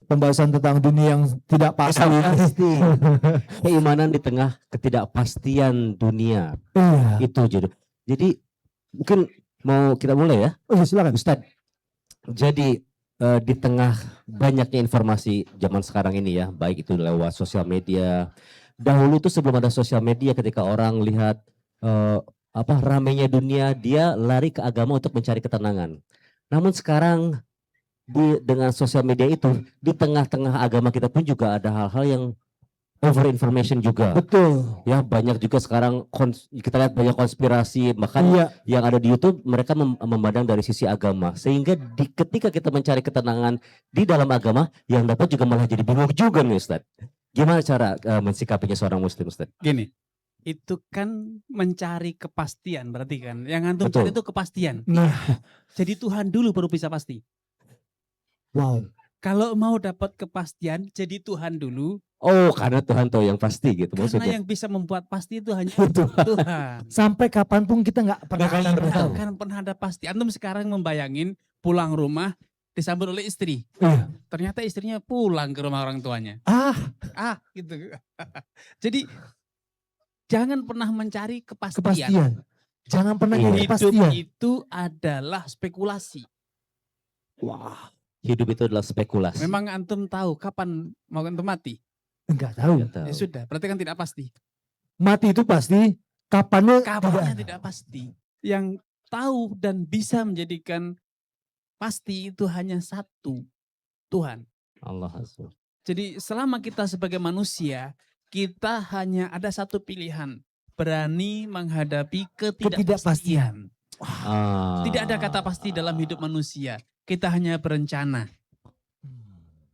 pembahasan tentang dunia yang tidak pasti. Pasti. Keimanan di tengah ketidakpastian dunia. Iya. Itu judul. Jadi mungkin mau kita mulai ya. Oh ya, silakan. Ustadz. Jadi di tengah banyaknya informasi zaman sekarang ini ya, baik itu lewat sosial media. Dahulu tuh sebelum ada sosial media, ketika orang lihat ramainya dunia, dia lari ke agama untuk mencari ketenangan. Namun sekarang dengan sosial media itu, di tengah-tengah agama kita pun juga ada hal-hal yang over information juga. Betul. Ya, banyak juga sekarang kita lihat banyak konspirasi, bahkan yang ada di YouTube mereka memandang dari sisi agama, sehingga ketika kita mencari ketenangan di dalam agama, yang dapat juga malah jadi bingung juga nih Ustadz. Gimana cara mensikapinya seorang muslim, Ustadz? Gini, itu kan mencari kepastian berarti kan, yang antum cari itu kepastian. Nah, jadi Tuhan dulu baru bisa pasti. Wow. Kalau mau dapat kepastian, jadi Tuhan dulu. Oh, karena Tuhan tahu yang pasti gitu karena maksudnya. yang bisa membuat pasti itu hanya Tuhan. Sampai kapanpun kita nggak pernah ada pasti. Antum sekarang membayangin pulang rumah disambut oleh istri. Ternyata istrinya pulang ke rumah orang tuanya. Gitu. Jadi jangan pernah mencari kepastian. Jangan pernah nyari kepastian. Hidup itu adalah spekulasi. Wah. Hidup itu adalah spekulasi. Memang antum tahu kapan mau antum mati? Enggak tahu. Ya sudah, berarti kan tidak pasti. Mati itu pasti, kapannya tidak pasti. Yang tahu dan bisa menjadikan pasti itu hanya satu, Tuhan. Allah Azza. Jadi selama kita sebagai manusia, kita hanya ada satu pilihan, berani menghadapi ketidakpastian. Tidak ada kata pasti dalam hidup manusia. Kita hanya berencana.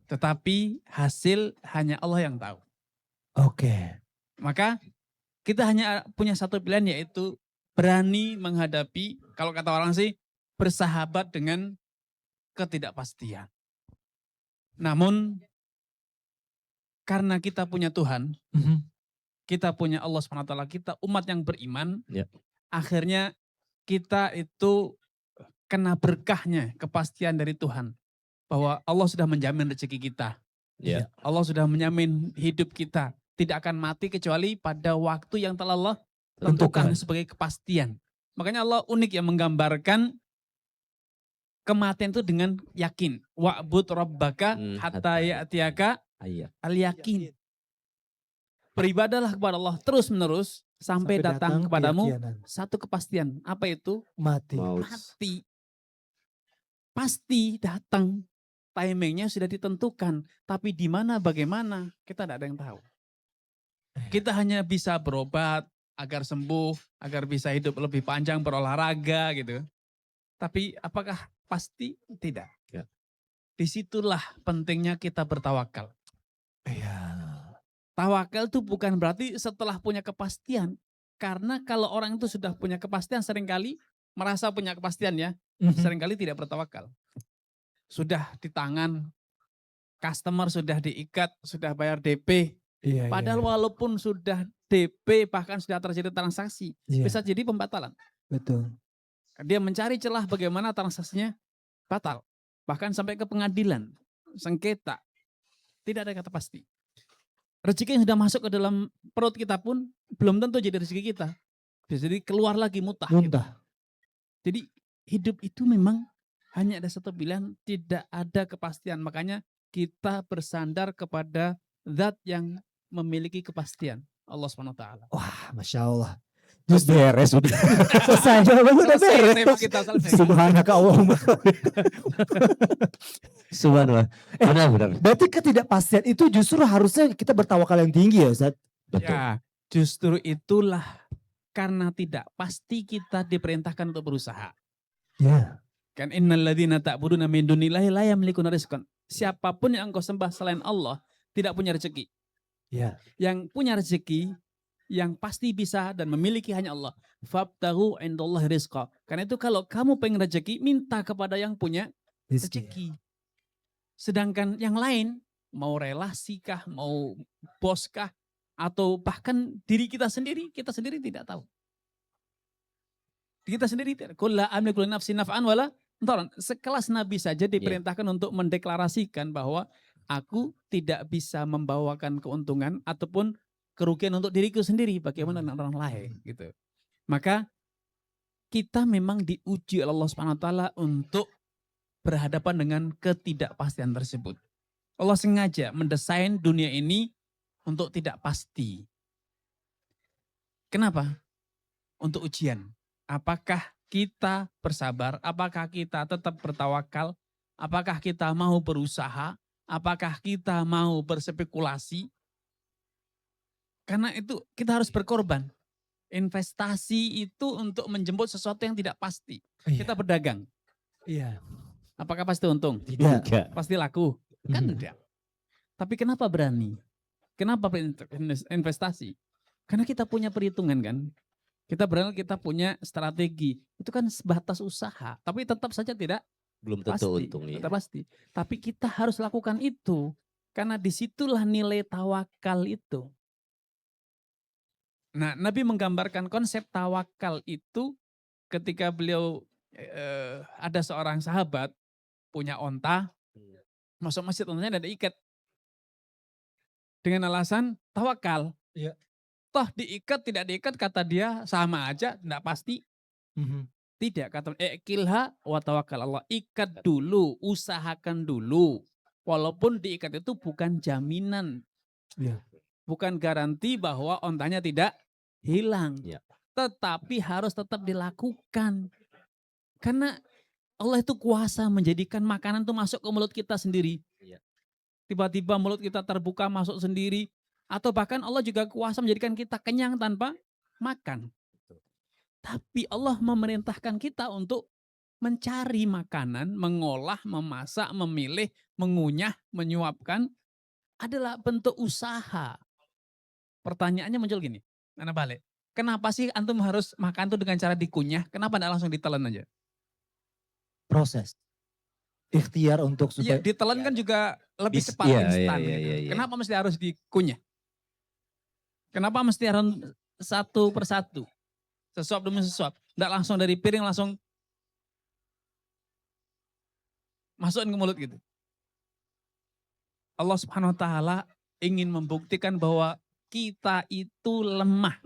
Tetapi hasil hanya Allah yang tahu. Oke. Maka kita hanya punya satu pilihan, yaitu berani menghadapi, kalau kata orang sih, bersahabat dengan ketidakpastian. Namun karena kita punya Tuhan, kita punya Allah SWT, kita umat yang beriman, akhirnya kita itu kena berkahnya kepastian dari Tuhan. Bahwa Allah sudah menjamin rezeki kita. Allah sudah menjamin hidup kita. Tidak akan mati kecuali pada waktu yang telah Allah tentukan sebagai kepastian. Makanya Allah unik yang menggambarkan kematian itu dengan yakin. Wa'bud rabbaka hatta ya'tiyaka al-yakin. Beribadahlah kepada Allah terus menerus sampai datang kepadamu satu kepastian. Apa itu? Mati. Pasti datang. Timingnya sudah ditentukan. Tapi di mana bagaimana kita tidak ada yang tahu. Kita hanya bisa berobat agar sembuh, agar bisa hidup lebih panjang, berolahraga gitu. Tapi apakah pasti? Tidak. Disitulah pentingnya kita bertawakal. Tawakal itu bukan berarti setelah punya kepastian. Karena kalau orang itu sudah punya kepastian, seringkali merasa punya kepastian ya, seringkali tidak bertawakal. Sudah di tangan, customer sudah diikat, sudah bayar DP. Padahal walaupun sudah DP, bahkan sudah terjadi transaksi, bisa jadi pembatalan. Betul. Dia mencari celah bagaimana transaksinya batal. Bahkan sampai ke pengadilan, sengketa. Tidak ada kata pasti. Rezeki yang sudah masuk ke dalam perut kita pun belum tentu jadi rezeki kita. Bisa jadi keluar lagi mutah. Gitu. Jadi hidup itu memang hanya ada satu pilihan, tidak ada kepastian. Makanya kita bersandar kepada zat yang memiliki kepastian. Allah SWT. Wah, Masya Allah. Terus beres udah. Selesai. Udah beres. Subhanaka Allahumma. Subhanallah. Benar-benar. Berarti ketidakpastian itu justru harusnya kita bertawakal yang tinggi ya Ustaz? Betul. Ya, justru itulah karena tidak pasti kita diperintahkan untuk berusaha. Kan innalladzina ta'buduna min dunillahi la yamlikuna rizqan. Siapapun yang engkau sembah selain Allah tidak punya rezeki. Yang punya rezeki, yang pasti bisa dan memiliki hanya Allah. Fabtaghu indallahi rizqa. Karena itu kalau kamu pengen rezeki, minta kepada yang punya rezeki. Sedangkan yang lain, mau relasi kah, mau bos kah, atau bahkan diri kita sendiri tidak tahu. Kita sendiri tidak. Qul la amliku li nafsi naf'an wala. Sekelas Nabi saja diperintahkan untuk mendeklarasikan bahwa aku tidak bisa membawakan keuntungan ataupun kerugian untuk diriku sendiri, bagaimana dengan orang lain gitu. Maka kita memang diuji oleh Allah Subhanahu wa taala untuk berhadapan dengan ketidakpastian tersebut. Allah sengaja mendesain dunia ini untuk tidak pasti. Kenapa? Untuk ujian. Apakah kita bersabar? Apakah kita tetap bertawakal? Apakah kita mau berusaha? Apakah kita mau berspekulasi? Karena itu kita harus berkorban. Investasi itu untuk menjemput sesuatu yang tidak pasti. Iya. Kita berdagang. Iya. Apakah pasti untung? Tidak. Pasti laku? Kan Mhm. tidak. Tapi kenapa berani? Kenapa investasi? Karena kita punya perhitungan kan. Kita berani, kita punya strategi. Itu kan sebatas usaha. Tapi tetap saja tidak Belum pasti. tentu untung ya. Tetap pasti. Tapi kita harus lakukan itu. Karena disitulah nilai tawakal itu. Nah, Nabi menggambarkan konsep tawakal itu ketika beliau ada seorang sahabat punya onta, masuk masjid ontanya ada ikat. Dengan alasan tawakal. Iya. Toh diikat tidak diikat kata dia sama aja, tidak pasti. Mhm. Tidak, kata ikilha wa tawakkal Allah. Ikat dulu, usahakan dulu. Walaupun diikat itu bukan jaminan. Iya. Bukan garansi bahwa ontanya tidak hilang. Ya. Tetapi harus tetap dilakukan. Karena Allah itu kuasa menjadikan makanan itu masuk ke mulut kita sendiri. Iya. Tiba-tiba mulut kita terbuka masuk sendiri. Atau bahkan Allah juga kuasa menjadikan kita kenyang tanpa makan. Tapi Allah memerintahkan kita untuk mencari makanan, mengolah, memasak, memilih, mengunyah, menyuapkan adalah bentuk usaha. Pertanyaannya muncul gini, Anak balik. Kenapa sih antum harus makan tuh dengan cara dikunyah? Kenapa tidak langsung ditelan aja? Proses. Ikhtiar untuk Iya, supaya ditelan kan juga lebih cepat, Iya, instan. iya, gitu. iya, iya. Kenapa mesti harus dikunyah? Kenapa mesti harus satu persatu? Sesuap demi sesuap. Tidak langsung dari piring langsung masukin ke mulut gitu. Allah Subhanahu wa taala ingin membuktikan bahwa kita itu lemah.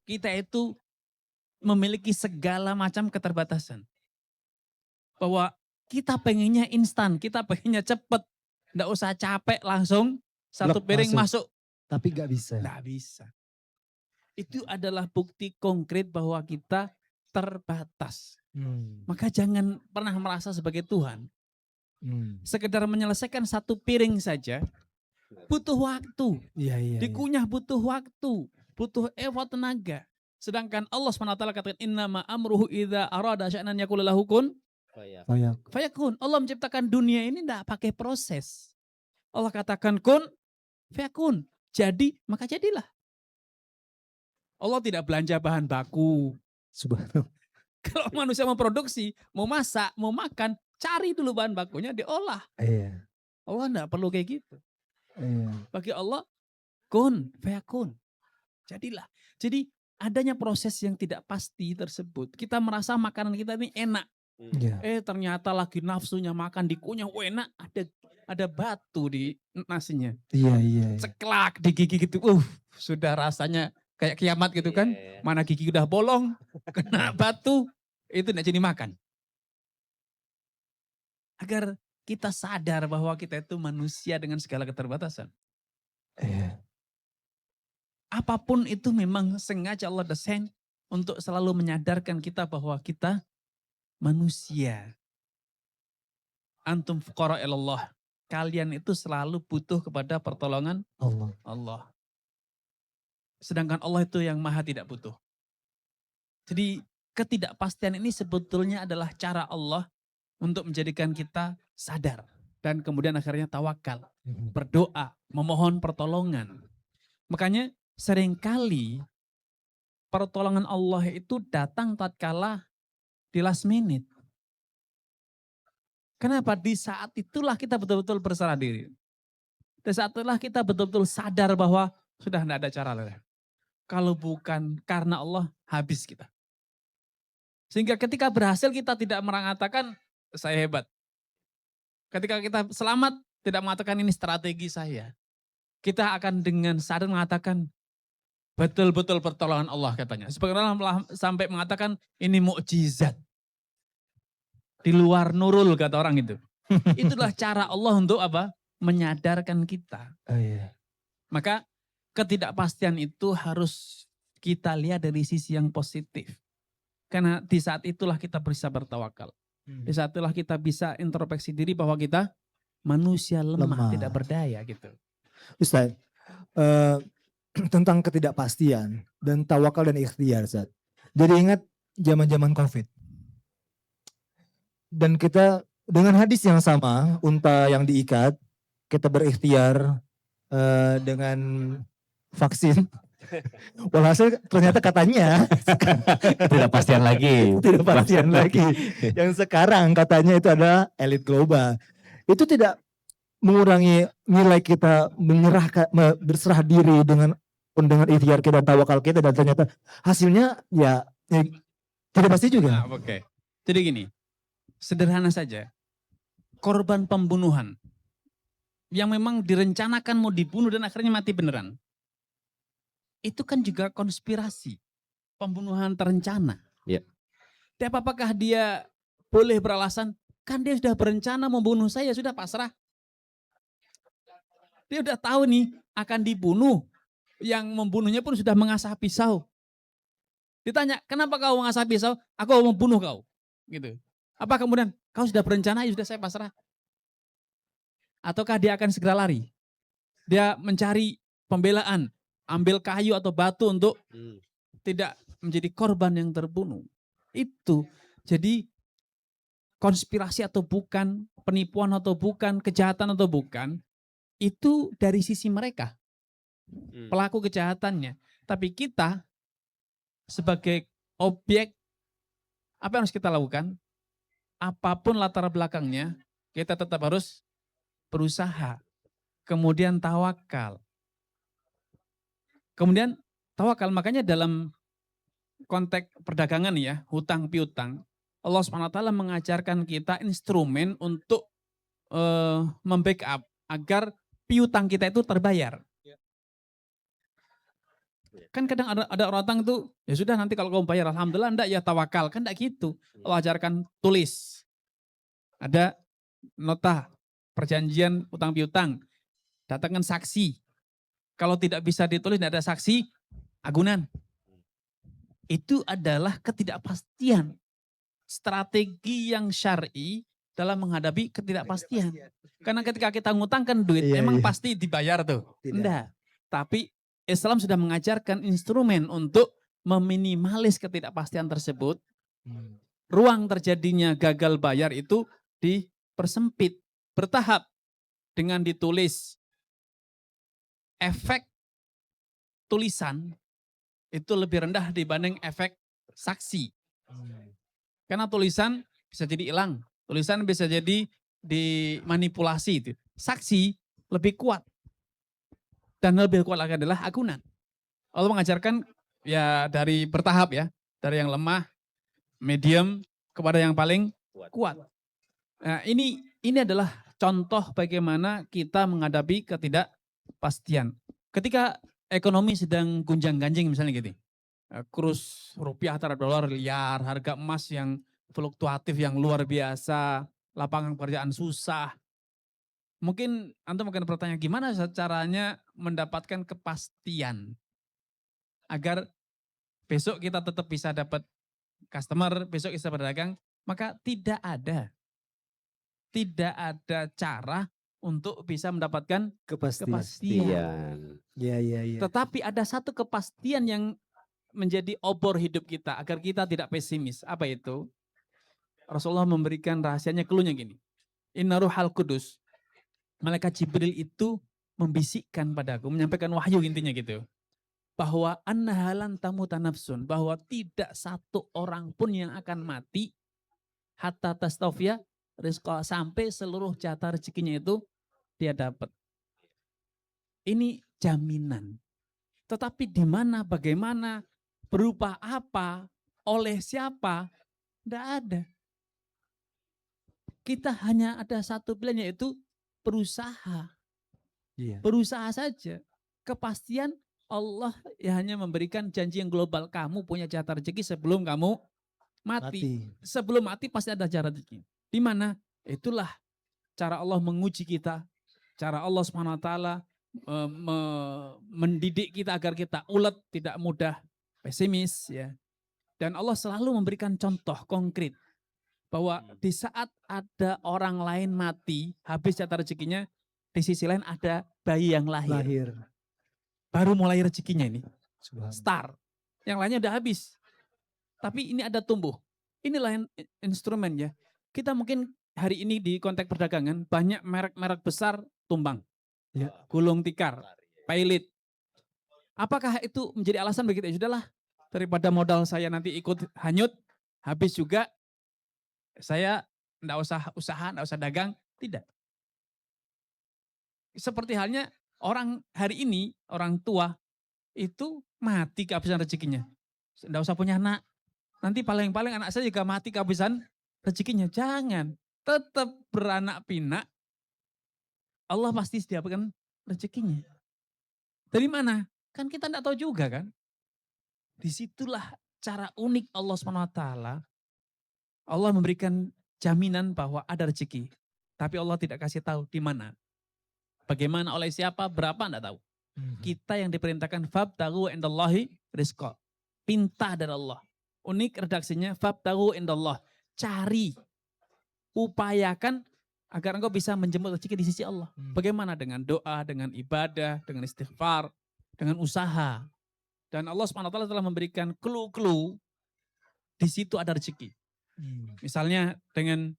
Kita itu memiliki segala macam keterbatasan. Bahwa kita pengennya instan, kita pengennya cepet. Tidak usah capek langsung satu Blok, piring masuk. tapi gak bisa. Tidak bisa. Itu adalah bukti konkret bahwa kita terbatas. Maka jangan pernah merasa sebagai Tuhan. Sekedar menyelesaikan satu piring saja butuh waktu. Iya. Dikunyah butuh waktu, butuh effort tenaga. Sedangkan Allah SWT katakan innama amruhu idza arada sya'nan yaqulu lahu kun fayakun. Allah menciptakan dunia ini tidak pakai proses. Allah katakan kun fayakun. Jadi, maka jadilah. Allah tidak belanja bahan baku. Subhanallah. Kalau manusia mau produksi, mau masak, mau makan, cari dulu bahan bakunya, diolah. Iya. Allah tidak perlu kayak gitu. Iya. Bagi Allah, kun fayakun. Jadilah. Jadi adanya proses yang tidak pasti tersebut. Kita merasa makanan kita ini enak. Iya. Ternyata lagi nafsunya makan dikunyah, enak. Ada batu di nasinya. Iya. Ceklak di gigi gitu. Sudah rasanya kayak kiamat gitu kan. Iya. Mana gigi udah bolong, kena batu, itu tidak jadi makan. Agar kita sadar bahwa kita itu manusia dengan segala keterbatasan. Iya. Apapun itu memang sengaja Allah desain untuk selalu menyadarkan kita bahwa kita manusia. Antum fuqara ilallah. Kalian itu selalu butuh kepada pertolongan Allah. Sedangkan Allah itu yang maha tidak butuh. Jadi ketidakpastian ini sebetulnya adalah cara Allah untuk menjadikan kita sadar. Dan kemudian akhirnya tawakal, berdoa, memohon pertolongan. Makanya seringkali pertolongan Allah itu datang tatkala di last minute. Kenapa? Di saat itulah kita betul-betul berserah diri. Di saat itulah kita betul-betul sadar bahwa sudah tidak ada cara lain. Kalau bukan karena Allah, habis kita. Sehingga ketika berhasil kita tidak mengatakan, saya hebat. Ketika kita selamat, tidak mengatakan ini strategi saya. Kita akan dengan sadar mengatakan betul-betul pertolongan Allah katanya. Sebagian orang sampai mengatakan ini mukjizat. Di luar nurul kata orang itu. Itulah cara Allah untuk apa? Menyadarkan kita. Oh, iya. Maka ketidakpastian itu harus kita lihat dari sisi yang positif. Karena di saat itulah kita bisa bertawakal. Di saat itulah kita bisa introspeksi diri bahwa kita manusia lemah. Tidak berdaya gitu. Ustaz, tentang ketidakpastian dan tawakal dan ikhtiar, Ustaz. Jadi ingat zaman-zaman Covid. Dan kita dengan hadis yang sama, unta yang diikat, kita berikhtiar dengan vaksin. Walhasil ternyata katanya Ketidakpastian lagi. ketidakpastian lagi. Yang sekarang katanya itu adalah elit global. Itu tidak mengurangi nilai kita berserah diri dengan ikhtiar kita, tawakal kita, dan ternyata hasilnya ya tidak pasti juga. Nah, oke. Jadi gini, sederhana saja. Korban pembunuhan yang memang direncanakan mau dibunuh dan akhirnya mati beneran. Itu kan juga konspirasi. Pembunuhan terencana. Ya. Tapi apakah dia boleh beralasan, kan dia sudah berencana membunuh saya, sudah pasrah. Dia udah tahu nih akan dibunuh. Yang membunuhnya pun sudah mengasah pisau. Ditanya, kenapa kau mengasah pisau? Aku mau membunuh kau. Gitu. Apa kemudian, kau sudah berencana, ya sudah saya pasrah. Ataukah dia akan segera lari? Dia mencari pembelaan, ambil kayu atau batu untuk tidak menjadi korban yang terbunuh. Itu. Jadi konspirasi atau bukan, penipuan atau bukan, kejahatan atau bukan, itu dari sisi mereka. Pelaku kejahatannya. Tapi kita sebagai objek, apa yang harus kita lakukan? Apapun latar belakangnya, kita tetap harus berusaha. Kemudian tawakal. Kemudian tawakal, makanya dalam konteks perdagangan ya, hutang piutang, Allah SWT mengajarkan kita instrumen untuk membackup agar piutang kita itu terbayar. Kan kadang ada orang utang itu, ya sudah nanti kalau kamu bayar alhamdulillah, enggak ya tawakal, kan enggak gitu. Allah ajarkan tulis. Ada nota perjanjian utang piutang, datangkan saksi. Kalau tidak bisa ditulis, tidak ada saksi, agunan. Itu adalah ketidakpastian. Strategi yang syar'i dalam menghadapi ketidakpastian. Karena ketika kita ngutangkan duit, memang pasti dibayar tuh. Enggak. Tapi Islam sudah mengajarkan instrumen untuk meminimalis ketidakpastian tersebut. Ruang terjadinya gagal bayar itu dipersempit, bertahap. Dengan ditulis. Efek tulisan itu lebih rendah dibanding efek saksi. Karena tulisan bisa jadi hilang, tulisan bisa jadi dimanipulasi itu. Saksi lebih kuat. Dan lebih kuat lagi adalah agunan. Allah mengajarkan ya dari bertahap ya, dari yang lemah, medium kepada yang paling kuat. Nah, ini adalah contoh bagaimana kita menghadapi ketidakpastian. Ketika ekonomi sedang gunjang-ganjing misalnya gitu. Kurs rupiah terhadap dolar liar, harga emas yang fluktuatif yang luar biasa, lapangan pekerjaan susah. Mungkin antum akan bertanya gimana caranya mendapatkan kepastian agar besok kita tetap bisa dapat customer, besok bisa berdagang, maka tidak ada cara untuk bisa mendapatkan kepastian. Ya. Tetapi ada satu kepastian yang menjadi obor hidup kita agar kita tidak pesimis. Apa itu? Rasulullah memberikan rahasianya, cluenya gini. Inna ruhal kudus. Malaikat Jibril itu membisikkan padaku, menyampaikan wahyu intinya gitu. Bahwa annahalan tamuta nafsun, bahwa tidak satu orang pun yang akan mati hatta tastawfiya rizqa, sampai seluruh jatah rezekinya itu dia dapat. Ini jaminan. Tetapi di mana, bagaimana, berupa apa, oleh siapa, tidak ada. Kita hanya ada satu pilihan, yaitu berusaha. Iya. Berusaha saja. Kepastian Allah ya hanya memberikan janji yang global. Kamu punya jatah rezeki sebelum kamu mati. Sebelum mati pasti ada jatah rezeki. Di mana? Itulah cara Allah menguji kita. Cara Allah Subhanahu wa taala mendidik kita agar kita ulet, tidak mudah pesimis ya. Dan Allah selalu memberikan contoh konkret bahwa di saat ada orang lain mati, habis jatah rezekinya, di sisi lain ada bayi yang lahir. Baru mulai rezekinya ini. Start. Yang lainnya udah habis. Tapi ini ada tumbuh. Inilah instrumen ya. Kita mungkin hari ini di konteks perdagangan banyak merek-merek besar tumbang. Ya. Gulung tikar, Pailit. Apakah itu menjadi alasan bagi kita? Sudahlah, daripada modal saya nanti ikut hanyut, habis juga saya enggak usah usaha, enggak usah dagang. Tidak. Seperti halnya orang hari ini, orang tua itu mati kehabisan rezekinya. Enggak usah punya anak. Nanti paling-paling anak saya juga mati kehabisan rezekinya. Jangan. Tetap beranak pinak. Allah pasti sediakan rezekinya. Dari mana? Kan kita enggak tahu juga kan. Disitulah cara unik Allah SWT. Allah memberikan jaminan bahwa ada rezeki. Tapi Allah tidak kasih tahu di mana. Bagaimana, oleh siapa, berapa, enggak tahu. Kita yang diperintahkan fabtaghu indallahi rizqa. Pinta dari Allah. Unik redaksinya fabtaghu indallah. Cari, upayakan agar engkau bisa menjemput rezeki di sisi Allah. Bagaimana? Dengan doa, dengan ibadah, dengan istighfar, dengan usaha. Dan Allah SWT telah memberikan clue-clue di situ ada rezeki. Misalnya dengan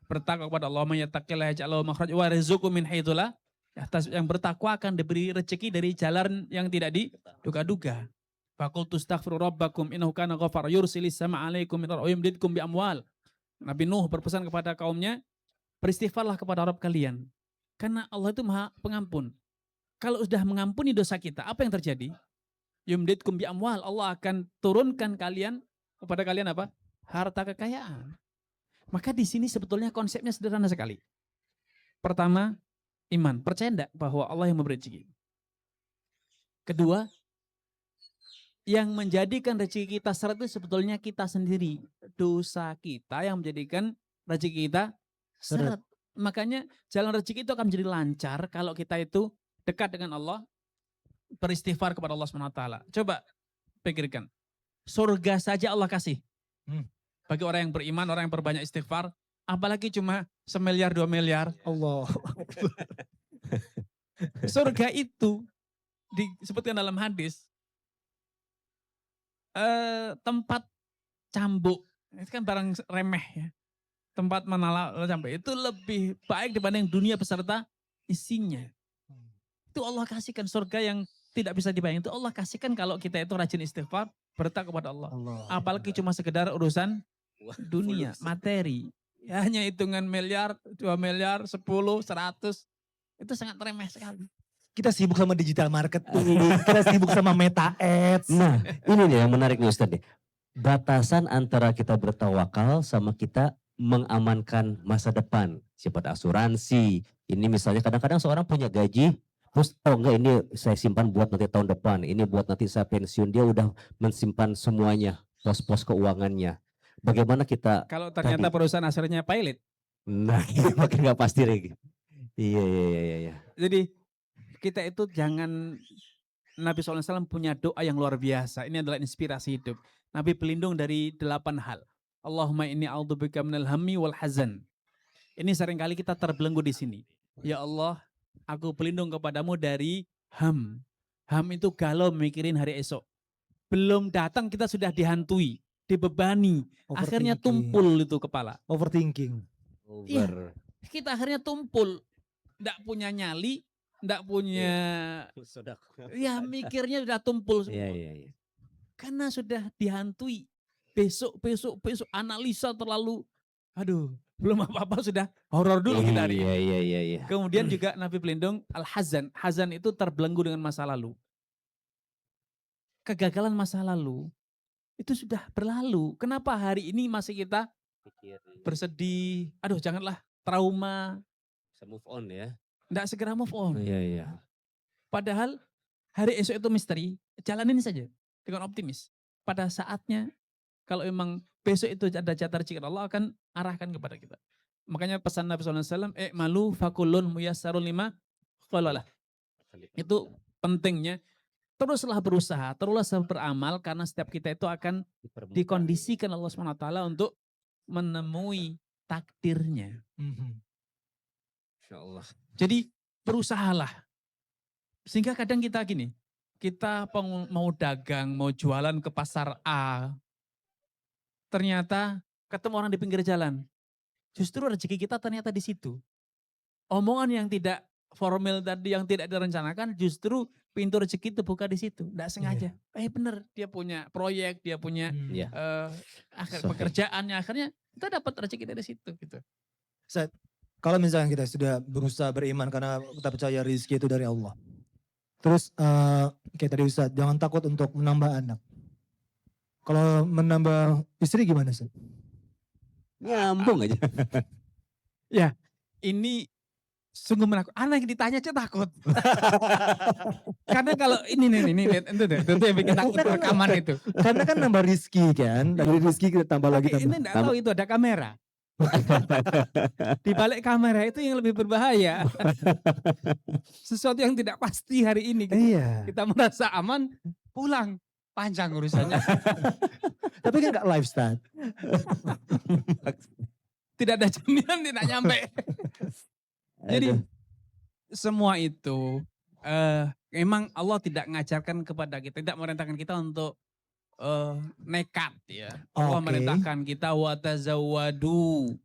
bertakwa kepada Allah, yattaqillaha yaj'al lahu makhraja wa yarzuqhu min haitsu la yahtasib. Yang bertakwa akan diberi rezeki dari jalan yang tidak diduga-duga. Faqultu astaghfiru rabbakum innahu kana ghafara yursilis sama 'alaikum minar wa yumdidkum bi amwal. Nabi Nuh berpesan kepada kaumnya, beristighfarlah kepada Rabb kalian. Karena Allah itu Maha Pengampun. Kalau sudah mengampuni dosa kita, apa yang terjadi? Yumdidkum bi amwal, Allah akan turunkan kalian kepada kalian apa? Harta kekayaan. Maka di sini sebetulnya konsepnya sederhana sekali. Pertama, iman. Percaya enggak bahwa Allah yang memberi rezeki? Kedua, yang menjadikan rezeki kita seret itu sebetulnya kita sendiri. Dosa kita yang menjadikan rezeki kita seret. Makanya jalan rezeki itu akan menjadi lancar kalau kita itu dekat dengan Allah, beristighfar kepada Allah SWT. Coba pikirkan. Surga saja Allah kasih. Bagi orang yang beriman, orang yang berbanyak istighfar, apalagi cuma 1 miliar 2 miliar. Allah. Surga itu disebutkan dalam hadis tempat cambuk, itu kan barang remeh ya. Tempat menala cambuk itu lebih baik dibanding dunia beserta isinya. Itu Allah kasihkan surga yang tidak bisa dibayangkan. Itu Allah kasihkan kalau kita itu rajin istighfar, bertakwa kepada Allah. Apalagi cuma sekedar urusan dunia, materi. Ya, hanya hitungan miliar, 2 miliar, 10, 100. Itu sangat remeh sekali. Kita sibuk sama digital marketing, kita sibuk sama meta ads. Nah, ini nih yang menarik nih Ustadz. Batasan antara kita bertawakal sama kita mengamankan masa depan. Seperti asuransi. Ini misalnya kadang-kadang seorang punya gaji, terus oh enggak ini saya simpan buat nanti tahun depan. Ini buat nanti saya pensiun. Dia udah mensimpan semuanya, pos-pos keuangannya. Bagaimana kita... Kalau ternyata perusahaan asalnya Pailit. Nah, makin gak pasti lagi. Iya. Jadi kita itu jangan, Nabi SAW punya doa yang luar biasa. Ini adalah inspirasi hidup. Nabi pelindung dari 8 hal. Allahumma inni a'udzubika minal hammi wal hazan. Ini seringkali kita terbelenggu di sini. Ya Allah, aku pelindung kepadamu dari ham. Ham itu galau mikirin hari esok. Belum datang kita sudah dihantui, dibebani. Akhirnya tumpul itu kepala. Overthinking. Iya, kita akhirnya tumpul. Nggak punya nyali, nggak punya... Ya mikirnya sudah tumpul semua. Iya. Karena sudah dihantui. Besok analisa terlalu, aduh, belum apa-apa sudah horor dulu kita hari ini. Iya. Kemudian juga Nabi pelindung al-hazan. Hazan itu terbelenggu dengan masa lalu. Kegagalan masa lalu itu sudah berlalu. Kenapa hari ini masih kita bersedih? Aduh, janganlah trauma. Bisa move on ya. Tidak segera move on. Iya, iya. Padahal hari esok itu misteri, jalanin saja dengan optimis. Pada saatnya, kalau memang besok itu ada jatah rezeki, Allah akan arahkan kepada kita. Makanya pesan Nabi SAW, malu fakulun muyassarun lima qalalah. Itu pentingnya. Teruslah berusaha, teruslah beramal, karena setiap kita itu akan dikondisikan Allah SWT untuk menemui takdirnya. Insya Allah. Jadi berusahalah. Sehingga kadang kita gini, kita mau dagang, mau jualan ke pasar A, ternyata ketemu orang di pinggir jalan. Justru rezeki kita ternyata di situ. Omongan yang tidak formal tadi, yang tidak direncanakan, justru pintu rezeki itu buka di situ. Tidak sengaja. Bener, dia punya proyek, dia punya Iya. pekerjaannya, akhirnya kita dapat rezeki dari situ. Gitu. Kalau misalnya kita sudah berusaha beriman karena kita percaya rezeki itu dari Allah. Terus kayak tadi Ustaz, jangan takut untuk menambah anak. Kalau menambah istri gimana Ustaz? Nyambung aja. Ini sungguh menakut. Anak yang ditanya aja takut. Karena kalau ini itu yang bikin takut rekaman itu. Karena kan nambah rizki kan, dari rizki kita tambah lagi. Ini enggak tahu itu ada kamera. Di balik kamera itu yang lebih berbahaya. Sesuatu yang tidak pasti hari ini. Iya. Kita merasa aman, pulang. Panjang urusannya. Tapi kan gak lifestyle. Tidak ada jaminan tidak nyampe. Jadi semua itu memang Allah tidak mengajarkan kepada kita, tidak memerintahkan kita untuk nekat ya. Allah merintahkan kita watazawwadu,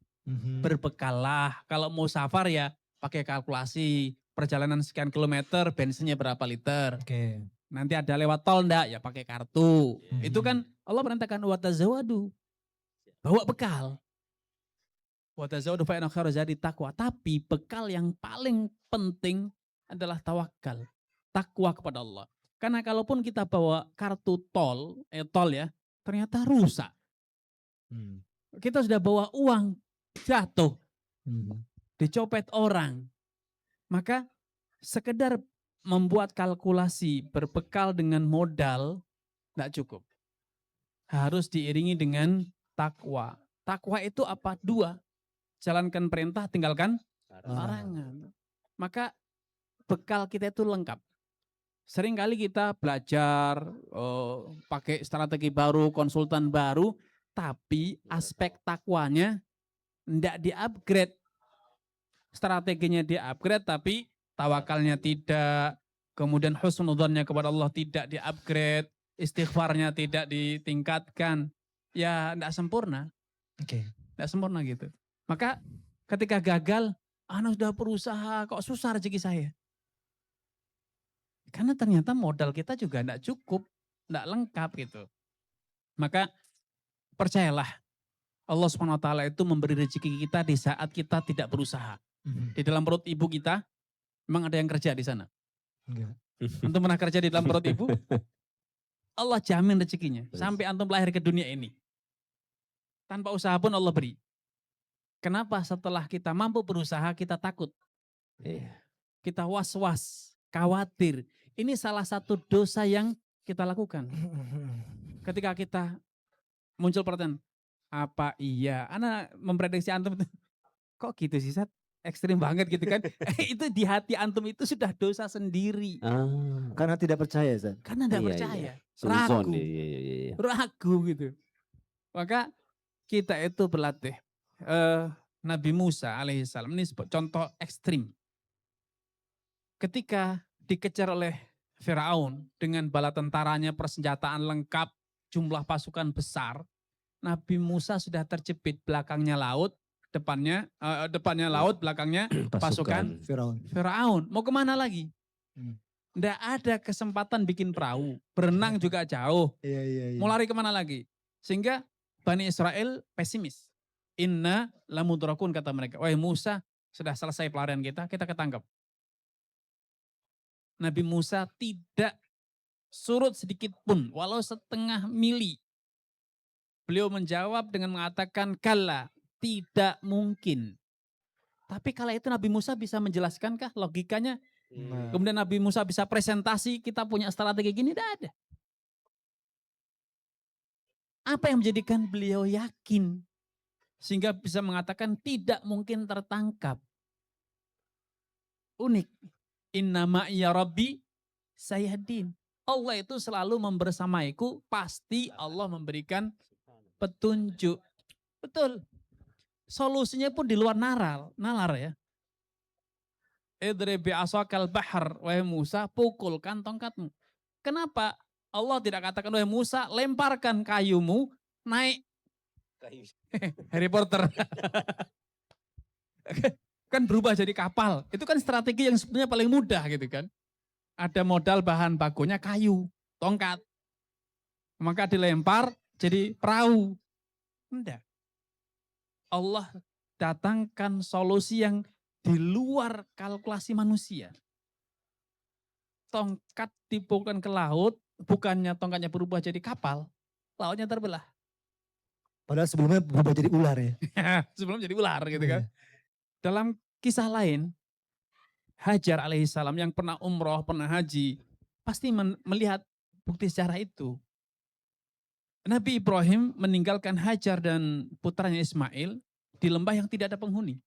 berbekalah. Kalau mau safar ya pakai kalkulasi perjalanan sekian kilometer, bensinnya berapa liter. Nanti ada lewat tol enggak ya pakai kartu. Itu kan Allah merintahkan watazawwadu. Bawa bekal. Watazawwadu fa inna khairaz zadi taqwa. Tapi bekal yang paling penting adalah tawakal. Takwa kepada Allah. Karena kalaupun kita bawa kartu tol ya, ternyata rusak. Kita sudah bawa uang, jatuh. Dicopet orang. Maka sekedar membuat kalkulasi berbekal dengan modal tidak cukup. Harus diiringi dengan takwa. Takwa itu apa? Dua. Jalankan perintah, tinggalkan larangan. Maka bekal kita itu lengkap. Sering kali kita belajar, pakai strategi baru, konsultan baru, tapi aspek takwanya tidak di-upgrade. Strateginya di-upgrade, tapi tawakalnya tidak, kemudian husnudzonnya kepada Allah tidak di-upgrade, istighfarnya tidak ditingkatkan, ya tidak sempurna. Tidak sempurna gitu. Maka ketika gagal, anak sudah berusaha, kok susah rezeki saya. Karena ternyata modal kita juga tidak cukup, tidak lengkap gitu. Maka percayalah, Allah SWT itu memberi rezeki kita di saat kita tidak berusaha. Di dalam perut ibu kita, memang ada yang kerja di sana. Antum pernah kerja di dalam perut ibu? Allah jamin rezekinya. Sampai antum lahir ke dunia ini. Tanpa usaha pun Allah beri. Kenapa setelah kita mampu berusaha kita takut? Kita was-was, khawatir. Ini salah satu dosa yang kita lakukan. Ketika kita muncul pertanyaan, apa iya? Ana memprediksi antum, kok gitu sih Sat? Ekstrim banget gitu kan. Itu di hati antum itu sudah dosa sendiri. Karena tidak percaya Zat. Karena tidak percaya. Ragu. Ragu gitu. Maka kita itu berlatih. Nabi Musa alaihissalam ini contoh ekstrim. Ketika dikejar oleh Firaun dengan bala tentaranya, persenjataan lengkap, jumlah pasukan besar, Nabi Musa sudah terjepit, belakangnya laut, depannya laut, belakangnya pasukan Firaun. Mau kemana lagi? Tidak ada kesempatan bikin perahu, berenang juga jauh. Mau lari kemana lagi? Sehingga Bani Israel pesimis. Inna lamudrakun, kata mereka. Wahai Musa, sudah selesai pelarian kita ketangkap. Nabi Musa tidak surut sedikit pun, walau setengah mili. Beliau menjawab dengan mengatakan, kalla, tidak mungkin. Tapi kala itu Nabi Musa bisa menjelaskankah logikanya? Nah. Kemudian Nabi Musa bisa presentasi, kita punya strategi gini, tidak ada. Apa yang menjadikan beliau yakin? Sehingga bisa mengatakan tidak mungkin tertangkap. Unik. Innama ya Rabbi sayahdin. Allah itu selalu membersamaiku, pasti Allah memberikan petunjuk. Betul. Solusinya pun di luar nalar ya. Idrib bi'asakal bahar, wahai Musa, pukulkan tongkatmu. Kenapa Allah tidak katakan, wahai Musa, lemparkan kayumu, naik. Harry Potter. Kan berubah jadi kapal. Itu kan strategi yang sebenarnya paling mudah gitu kan. Ada modal bahan bakunya kayu, tongkat. Maka dilempar jadi perahu. Enggak. Allah datangkan solusi yang di luar kalkulasi manusia. Tongkat dipukulkan ke laut, bukannya tongkatnya berubah jadi kapal, lautnya terbelah. Padahal sebelumnya berubah jadi ular ya. Sebelum jadi ular gitu kan. Iya. Dalam kisah lain, Hajar alaihissalam yang pernah umroh, pernah haji, pasti melihat bukti sejarah itu. Nabi Ibrahim meninggalkan Hajar dan putranya Ismail di lembah yang tidak ada penghuni.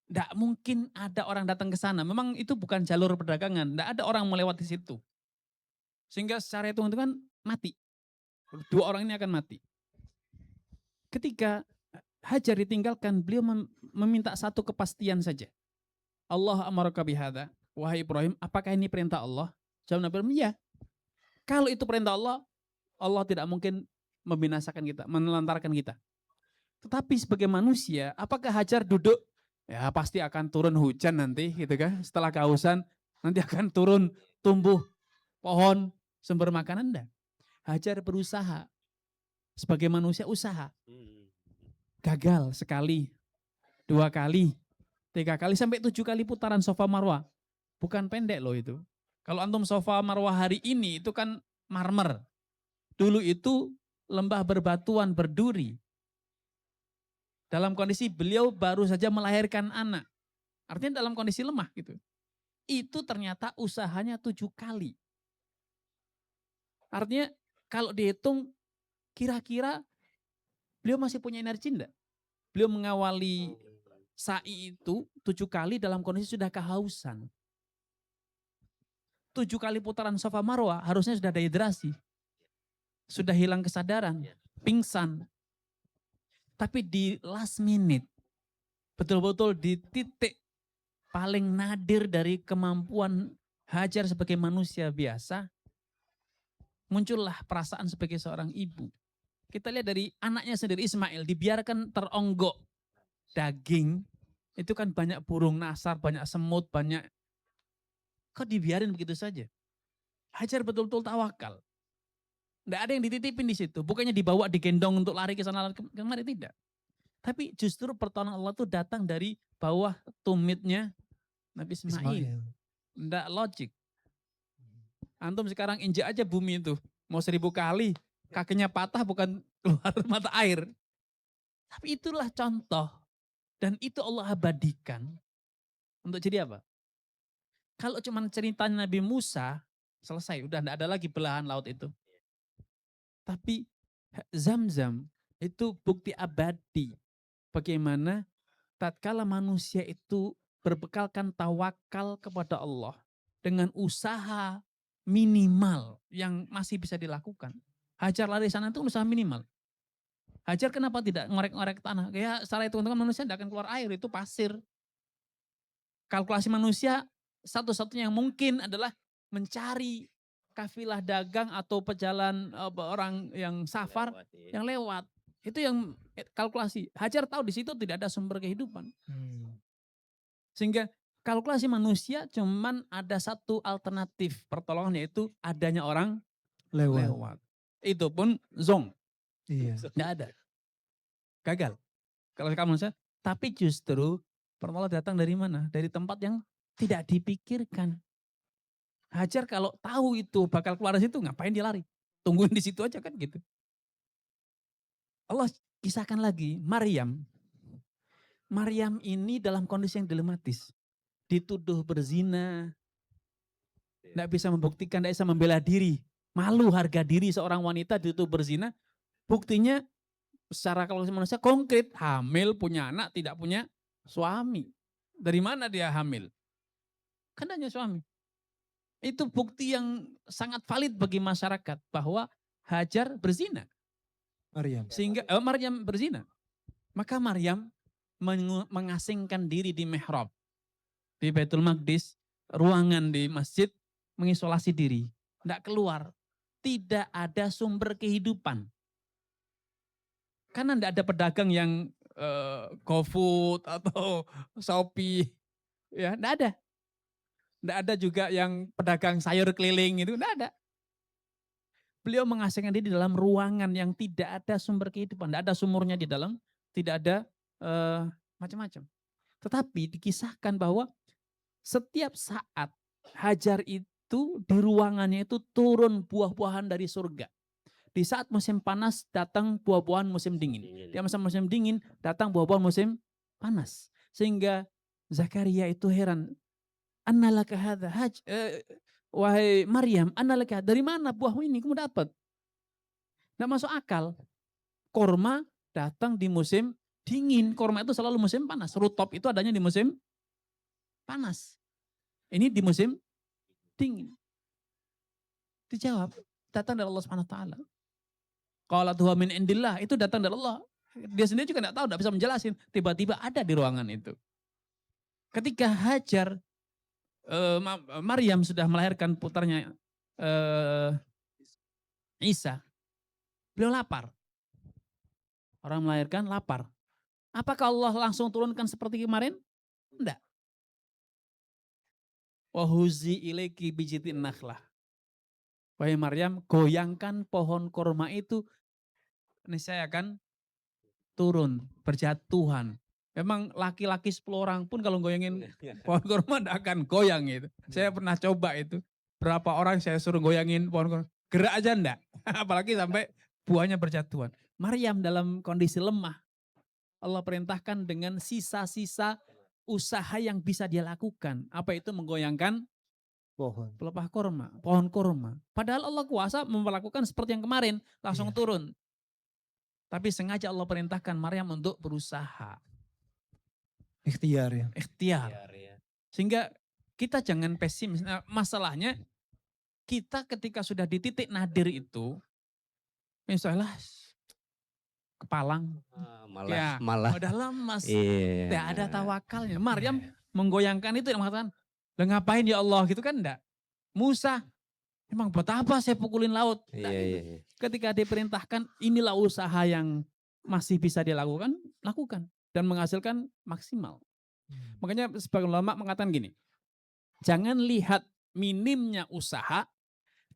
Tidak mungkin ada orang datang ke sana. Memang itu bukan jalur perdagangan. Tidak ada orang melewati situ. Sehingga secara hitung-hitungan mati. Dua orang ini akan mati. Ketika Hajar ditinggalkan, beliau meminta satu kepastian saja. Allah amaraka bihadza. Wahai Ibrahim, apakah ini perintah Allah? Jawab Nabi Ibrahim, ya. Kalau itu perintah Allah, Allah tidak mungkin membinasakan kita, menelantarkan kita. Tetapi sebagai manusia, apakah Hajar duduk? Ya pasti akan turun hujan nanti gitu kan. Setelah kehausan nanti akan turun tumbuh pohon sumber makanan. Enggak. Hajar berusaha. Sebagai manusia usaha. Gagal sekali, 2 kali, 3 kali, sampai 7 kali putaran Safa Marwah. Bukan pendek loh itu. Kalau antum Safa Marwah hari ini itu kan marmer. Dulu itu lembah berbatuan, berduri. Dalam kondisi beliau baru saja melahirkan anak. Artinya dalam kondisi lemah gitu. Itu ternyata usahanya 7 kali. Artinya kalau dihitung kira-kira beliau masih punya energi enggak? Beliau mengawali sa'i itu 7 kali dalam kondisi sudah kehausan. 7 kali putaran Safa Marwah harusnya sudah dehidrasi. Sudah hilang kesadaran, pingsan. Tapi di last minute, betul-betul di titik paling nadir dari kemampuan Hajar sebagai manusia biasa, muncullah perasaan sebagai seorang ibu. Kita lihat dari anaknya sendiri Ismail, dibiarkan teronggok daging, itu kan banyak burung nasar, banyak semut, banyak. Kok dibiarin begitu saja? Hajar betul-betul tawakal. Tidak ada yang dititipin di situ. Bukannya dibawa, digendong untuk lari ke sana kemari, tidak. Tapi justru pertolongan Allah itu datang dari bawah tumitnya Nabi Ismail. Tidak logik. Antum sekarang injak aja bumi itu. Mau 1000 kali. Kakinya patah bukan keluar mata air. Tapi itulah contoh. Dan itu Allah abadikan. Untuk jadi apa? Kalau cuma ceritanya Nabi Musa, selesai. Udah tidak ada lagi belahan laut itu. Tapi Zam-Zam itu bukti abadi bagaimana tatkala manusia itu berbekalkan tawakal kepada Allah dengan usaha minimal yang masih bisa dilakukan. Hajar lari sana itu usaha minimal. Hajar kenapa tidak ngorek-ngorek tanah? Ya secara itu manusia tidak akan keluar air, itu pasir. Kalkulasi manusia satu-satunya yang mungkin adalah mencari kafilah dagang atau pejalan orang yang safar yang lewat. Itu yang kalkulasi. Hajar tahu di situ tidak ada sumber kehidupan. Sehingga kalkulasi manusia cuman ada satu alternatif pertolongan, yaitu adanya orang lewat. Itu pun zong. Iya. Tidak ada. Gagal. Kalau manusia, tapi justru pertolongan datang dari mana? Dari tempat yang tidak dipikirkan. Hajar kalau tahu itu bakal keluar dari situ, ngapain dia lari? Tungguin di situ aja kan gitu. Allah kisahkan lagi, Maryam. Maryam ini dalam kondisi yang dilematis. Dituduh berzina, tidak bisa membuktikan, tidak bisa membela diri. Malu harga diri seorang wanita dituduh berzina. Buktinya secara kalau manusia konkret, hamil, punya anak, tidak punya suami. Dari mana dia hamil? Kan hanya suami. Itu bukti yang sangat valid bagi masyarakat bahwa Hajar berzina. Maryam. Sehingga Maryam berzina. Maka Maryam mengasingkan diri di mihrab. Di Baitul Maqdis, ruangan di masjid, mengisolasi diri. Tidak keluar. Tidak ada sumber kehidupan. Karena tidak ada pedagang yang GoFood atau Shopee. Ya, tidak ada. Tidak ada juga yang pedagang sayur keliling itu, tidak ada. Beliau mengasingkan diri di dalam ruangan yang tidak ada sumber kehidupan. Tidak ada sumurnya di dalam, tidak ada macam-macam. Tetapi dikisahkan bahwa setiap saat Hajar itu di ruangannya itu turun buah-buahan dari surga. Di saat musim panas datang buah-buahan musim dingin. Di masa musim dingin datang buah-buahan musim panas. Sehingga Zakaria itu heran. Annalaka hadza wahai Maryam, annalaka dari mana buah ini kamu dapat? Tidak masuk akal. Korma datang di musim dingin. Korma itu selalu musim panas. Rutop itu adanya di musim panas. Ini di musim dingin. Dijawab, datang dari Allah Subhanahu wa taala. Qalat huwa min indillah, itu datang dari Allah. Dia sendiri juga tidak tahu, tidak bisa menjelasin. Tiba-tiba ada di ruangan itu. Ketika Hajar, Maryam sudah melahirkan putranya Isa, beliau lapar. Orang melahirkan lapar. Apakah Allah langsung turunkan seperti kemarin? Tidak. Wahuzi ilaiki bijitin nakhlah. Wahai Maryam, goyangkan pohon korma itu, niscaya akan turun, berjatuhan. Memang laki-laki 10 orang pun kalau goyangin pohon korma tidak akan goyang itu. Saya pernah coba itu. Berapa orang saya suruh goyangin pohon korma. Gerak aja enggak. Apalagi sampai buahnya berjatuhan. Maryam dalam kondisi lemah. Allah perintahkan dengan sisa-sisa usaha yang bisa dia lakukan. Apa itu? Menggoyangkan pelepah korma, pohon korma. Padahal Allah kuasa memperlakukan seperti yang kemarin, langsung turun. Tapi sengaja Allah perintahkan Maryam untuk berusaha. Ikhtiar ya. Ikhtiar. Sehingga kita jangan pesimis. Nah, masalahnya kita ketika sudah di titik nadir itu, misalnya kepalang, malah udah lemas, iya. tidak ada tawakalnya. Maryam menggoyangkan itu yang mengatakan, "Lah ngapain ya Allah?" gitu kan enggak. Musa, emang buat apa saya pukulin laut? Iya. Ketika diperintahkan, inilah usaha yang masih bisa dilakukan, lakukan. Dan menghasilkan maksimal. Makanya sebagian ulama mengatakan gini, jangan lihat minimnya usaha,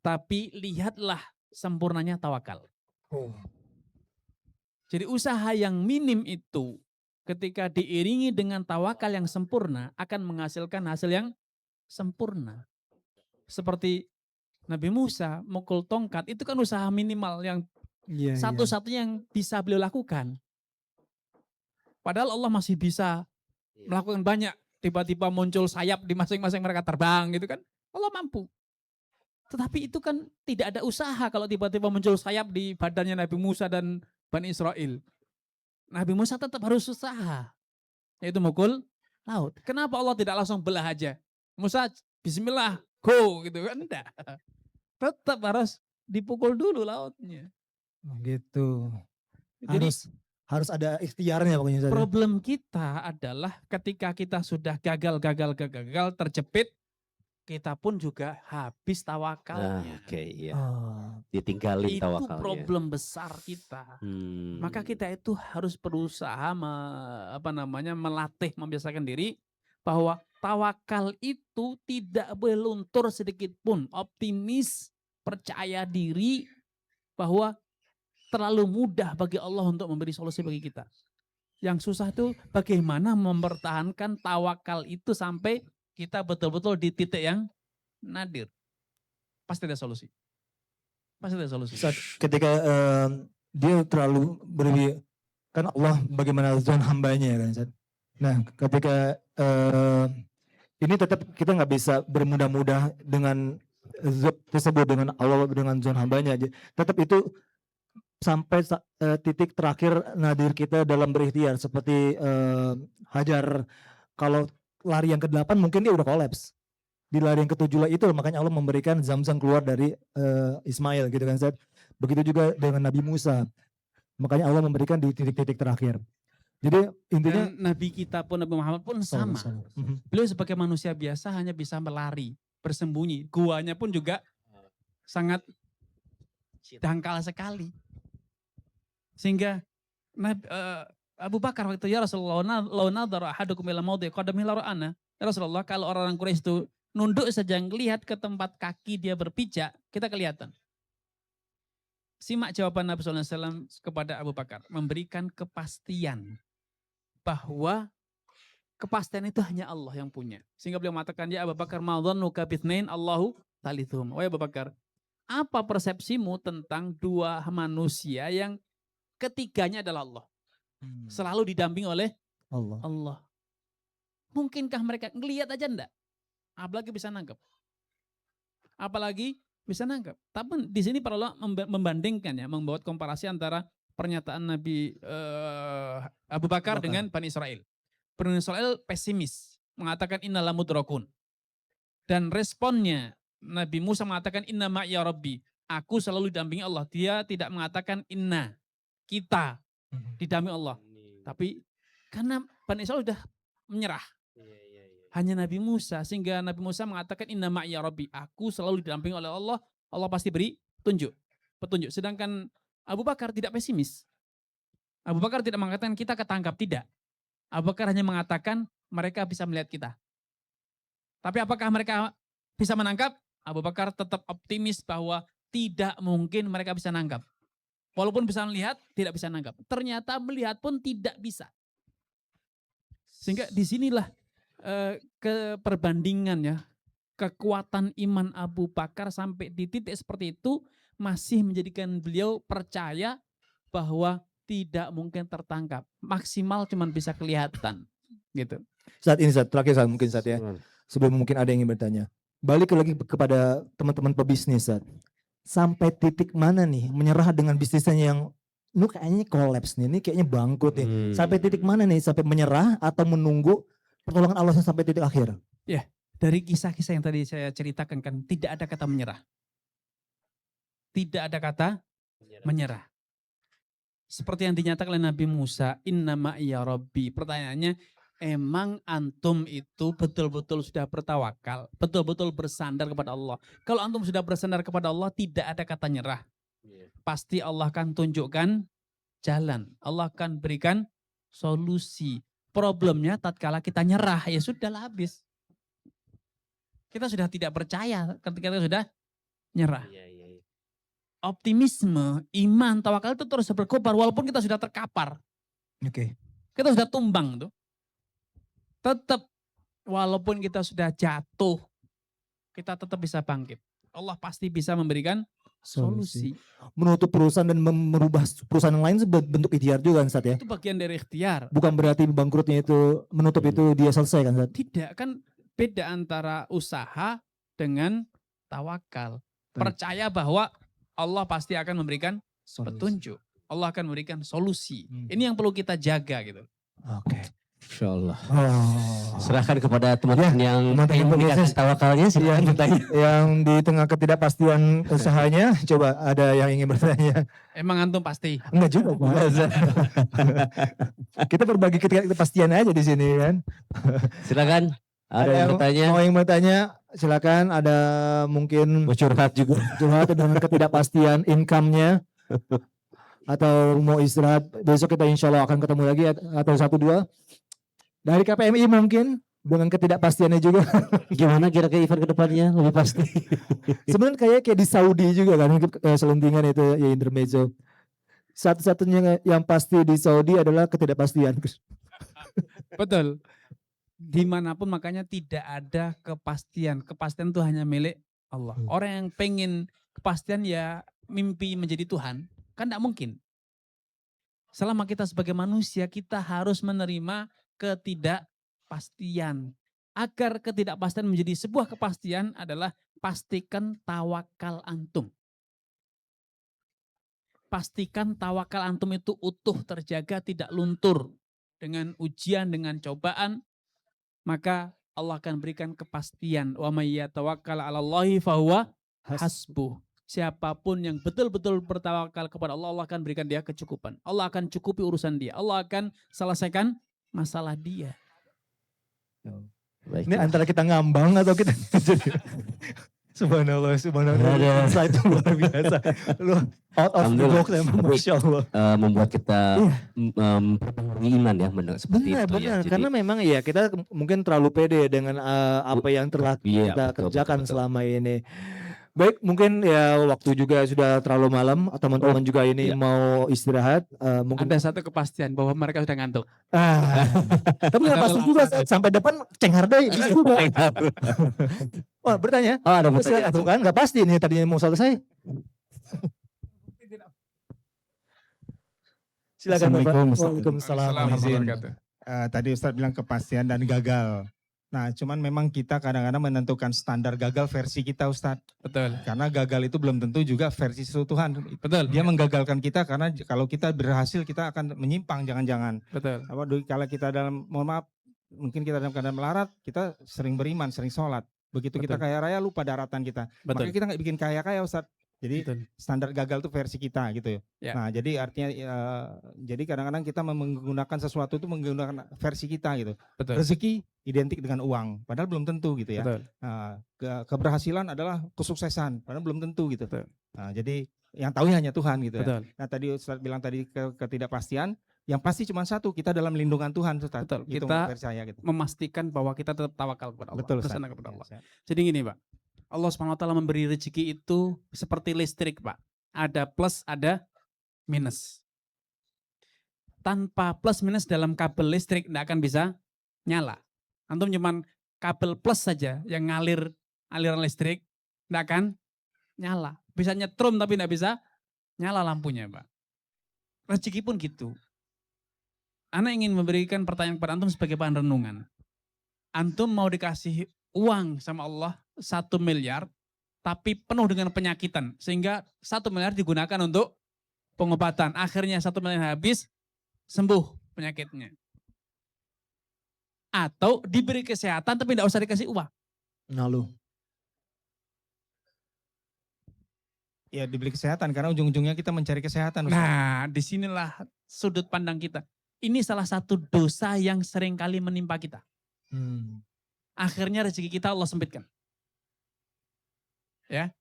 tapi lihatlah sempurnanya tawakal. Jadi usaha yang minim itu ketika diiringi dengan tawakal yang sempurna akan menghasilkan hasil yang sempurna. Seperti Nabi Musa mukul tongkat, itu kan usaha minimal yang satu-satunya yang bisa beliau lakukan. Padahal Allah masih bisa melakukan banyak. Tiba-tiba muncul sayap di masing-masing mereka terbang gitu kan. Allah mampu. Tetapi itu kan tidak ada usaha kalau tiba-tiba muncul sayap di badannya Nabi Musa dan Bani Israel. Nabi Musa tetap harus usaha. Yaitu mukul laut. Kenapa Allah tidak langsung belah aja? Musa bismillah, go gitu kan. Enggak. Tetap harus dipukul dulu lautnya. Gitu. Jadi Harus ada ikhtiarnya pokoknya. problem kita adalah ketika kita sudah gagal terjepit, kita pun juga habis tawakalnya. Iya. Ditinggalin tawakalnya. Itu problem besar kita. Maka kita itu harus berusaha melatih, membiasakan diri bahwa tawakal itu tidak boleh luntur sedikit pun. Optimis, percaya diri bahwa terlalu mudah bagi Allah untuk memberi solusi bagi kita. Yang susah itu bagaimana mempertahankan tawakal itu sampai kita betul-betul di titik yang nadir. Pasti ada solusi. Pasti ada solusi. Ketika dia terlalu kan Allah bagaimana zon hambanya ya kan Ustaz. Nah, ketika ini tetap kita nggak bisa bermudah-mudah dengan zat tersebut, dengan Allah, dengan zon hambanya aja. Tetap itu sampai titik terakhir nadir kita dalam berikhtiar seperti Hajar, kalau lari yang ke-8 mungkin dia udah kolaps. Di lari yang ke-7 itu makanya Allah memberikan Zamzam keluar dari Ismail gitu kan Zat. Begitu juga dengan Nabi Musa. Makanya Allah memberikan di titik-titik terakhir. Jadi intinya Dan Nabi kita pun, Nabi Muhammad pun sama. Beliau sebagai manusia biasa hanya bisa melari, bersembunyi. Guanya pun juga sangat dangkal sekali. Sehingga Abu Bakar waktu itu, ya Rasulullah, lau nadhara ahadukum ila maudhi qadamihi la ra'ana. Ya Rasulullah, kalau orang-orang Quraisy itu nunduk saja ngelihat ke tempat kaki dia berpijak, kita kelihatan. Simak jawaban Nabi SAW kepada Abu Bakar, memberikan kepastian bahwa kepastian itu hanya Allah yang punya. Sehingga beliau mengatakan, ya Abu Bakar, ma dhannuka bitsnain Allahu thalithuhum. Wahai Abu Bakar, apa persepsimu tentang dua manusia yang ketiganya adalah Allah? Selalu didampingi oleh Allah. Mungkinkah mereka ngelihat aja enggak? Apalagi bisa nangkep. Apalagi bisa nangkep. Tapi di sini para ulama membandingkan ya, membuat komparasi antara pernyataan Nabi Abu Bakar dengan Bani Israel. Bani Israel pesimis, mengatakan innala mudrakun. Dan responnya Nabi Musa mengatakan inna ma'iya rabbi. Aku selalu didampingi Allah. Dia tidak mengatakan inna, kita didampingi Allah. Tapi karena Bani Israel sudah menyerah. Hanya Nabi Musa, sehingga Nabi Musa mengatakan inna ma'iya rabbi. Aku selalu didampingi oleh Allah. Allah pasti beri petunjuk. Sedangkan Abu Bakar tidak pesimis. Abu Bakar tidak mengatakan kita ketangkap, tidak. Abu Bakar hanya mengatakan mereka bisa melihat kita. Tapi apakah mereka bisa menangkap? Abu Bakar tetap optimis bahwa tidak mungkin mereka bisa nangkap. Walaupun bisa melihat, tidak bisa nangkap. Ternyata melihat pun tidak bisa. Sehingga disinilah keperbandingan ya, kekuatan iman Abu Bakar sampai di titik seperti itu masih menjadikan beliau percaya bahwa tidak mungkin tertangkap, maksimal cuma bisa kelihatan gitu. Saat ini terakhir mungkin ya, sebelum mungkin ada yang ingin bertanya, balik lagi kepada teman-teman pebisnis sampai titik mana nih menyerah dengan bisnisnya yang kayaknya kolaps nih, ini kayaknya bangkrut nih, sampai titik mana nih, sampai menyerah atau menunggu pertolongan Allah sampai titik akhir? Ya, dari kisah-kisah yang tadi saya ceritakan kan tidak ada kata menyerah. Tidak ada kata menyerah. Seperti yang dinyatakan oleh Nabi Musa, inna ma'iya rabbi. Pertanyaannya, emang antum itu betul-betul sudah bertawakal, betul-betul bersandar kepada Allah? Kalau antum sudah bersandar kepada Allah, tidak ada kata nyerah. Pasti Allah akan tunjukkan jalan. Allah akan berikan solusi. Problemnya tatkala kita nyerah, ya sudahlah habis. Kita sudah tidak percaya ketika kita sudah nyerah. Optimisme, iman, tawakal itu terus berkobar walaupun kita sudah terkapar. Oke. Kita sudah tumbang tuh. Tetap walaupun kita sudah jatuh, kita tetap bisa bangkit. Allah pasti bisa memberikan solusi. Menutup perusahaan dan merubah perusahaan yang lain bentuk ikhtiar juga kan Ustaz ya? Itu bagian dari ikhtiar. Bukan berarti bangkrutnya itu menutup itu dia selesai kan Ustaz? Tidak, kan beda antara usaha dengan tawakal. Percaya bahwa Allah pasti akan memberikan petunjuk. Allah akan memberikan solusi. Ini yang perlu kita jaga gitu. Oke. Insya Allah. Serahkan kepada teman-teman yang teman-teman meningkatkan tawakalnya, silakan bertanya. Yang di tengah ketidakpastian usahanya, coba ada yang ingin bertanya. Emang antum pasti? Enggak juga Pak. Kita berbagi ketidakpastian aja di sini kan. Silakan. Ada yang bertanya? Mau yang bertanya, silakan. Ada mungkin Mau curhat juga. Curhat dengan ketidakpastian income-nya. Atau mau istirahat, besok kita insya Allah akan ketemu lagi atau 1-2. Dari KPMI mungkin dengan ketidakpastiannya juga. Gimana kira-kira event kedepannya lebih pasti? Sebenarnya kayak di Saudi juga kan, selentingan itu ya intermezzo. Satu-satunya yang pasti di Saudi adalah ketidakpastian. Betul. Dimanapun makanya tidak ada kepastian. Kepastian itu hanya milik Allah. Orang yang pengen kepastian ya mimpi menjadi Tuhan. Kan tidak mungkin. Selama kita sebagai manusia kita harus menerima ketidakpastian. Agar ketidakpastian menjadi sebuah kepastian adalah pastikan tawakal antum. Pastikan tawakal antum itu utuh, terjaga, tidak luntur. Dengan ujian, dengan cobaan, maka Allah akan berikan kepastian. Wa may yatawakkal 'alallahi fahuwa hasbuh. Siapapun yang betul-betul bertawakal kepada Allah, Allah akan berikan dia kecukupan. Allah akan cukupi urusan dia. Allah akan selesaikan masalah dia. Baik, Ini antara kita ngambang atau kita jadi subhanallah, subhanallah. Ada. Insight itu luar biasa. Lu out of the box emang, Masya Allah. membuat kita Iya. memperbaharui iman ya mendengar seperti Benar, itu benar. ya. Jadi, Karena memang ya kita mungkin terlalu pede dengan apa yang telah iya, kita betul, kerjakan betul. selama ini. Baik, mungkin ya waktu juga sudah terlalu malam. Teman-teman juga ini iya. mau istirahat. Mungkin Ada satu kepastian bahwa mereka sudah ngantuk. tapi nggak pasti juga sampai depan cenghardai juga. Wah, bertanya. Oh, ada Silakan, tuh kan nggak pasti ini tadinya mau selesai. Silakan Bapak. Assalamualaikum, Ustaz. Waalaikumsalam. Warahmatullahi wabarakatuh. Tadi Ustadz bilang kepastian dan gagal. Nah, cuman memang kita kadang-kadang menentukan standar gagal versi kita, Ustadz. Betul. Karena gagal itu belum tentu juga versi sesuatu Tuhan. Betul. Dia menggagalkan kita karena kalau kita berhasil kita akan menyimpang, jangan-jangan. Betul. Kalau kita dalam, mohon maaf, mungkin kita dalam keadaan melarat, kita sering beriman, sering sholat. Begitu kita Betul. kaya raya, lupa daratan kita. Betul. Makanya kita nggak bikin kaya-kaya, Ustadz. Jadi Betul. standar gagal itu versi kita gitu Ya. Nah, jadi artinya jadi kadang-kadang kita menggunakan sesuatu itu menggunakan versi kita gitu. Betul. Rezeki identik dengan uang, padahal belum tentu gitu ya. Betul. Nah, keberhasilan adalah kesuksesan, padahal belum tentu gitu. Betul. Nah, jadi yang tahu hanya Tuhan gitu ya. Betul. Nah, tadi Ustaz bilang tadi ketidakpastian, yang pasti cuma satu, kita dalam lindungan Tuhan, Ustaz. Betul. Itu Kita versi saya gitu. memastikan bahwa kita tetap tawakal kepada Allah. Betul, Ustaz. Bersandar kepada Allah. Ya, Jadi gini, Pak. Allah Subhanahu wa taala memberi rezeki itu seperti listrik, Pak. Ada plus, ada minus. Tanpa plus minus dalam kabel listrik tidak akan bisa nyala. Antum cuman kabel plus saja yang ngalir aliran listrik tidak akan nyala. Bisa nyetrum tapi tidak bisa nyala lampunya, Pak. Rezeki pun gitu. Ana ingin memberikan pertanyaan kepada antum sebagai bahan renungan. Antum mau dikasih uang sama Allah 1 miliar, tapi penuh dengan penyakitan. Sehingga 1 miliar digunakan untuk pengobatan. Akhirnya 1 miliar habis, sembuh penyakitnya. Atau diberi kesehatan tapi tidak usah dikasih uang. Lalu. Ya, dibeli kesehatan karena ujung-ujungnya kita mencari kesehatan, Ustaz. Nah, disinilah sudut pandang kita. Ini salah satu dosa yang seringkali menimpa kita. Akhirnya rezeki kita Allah sempitkan. Ya,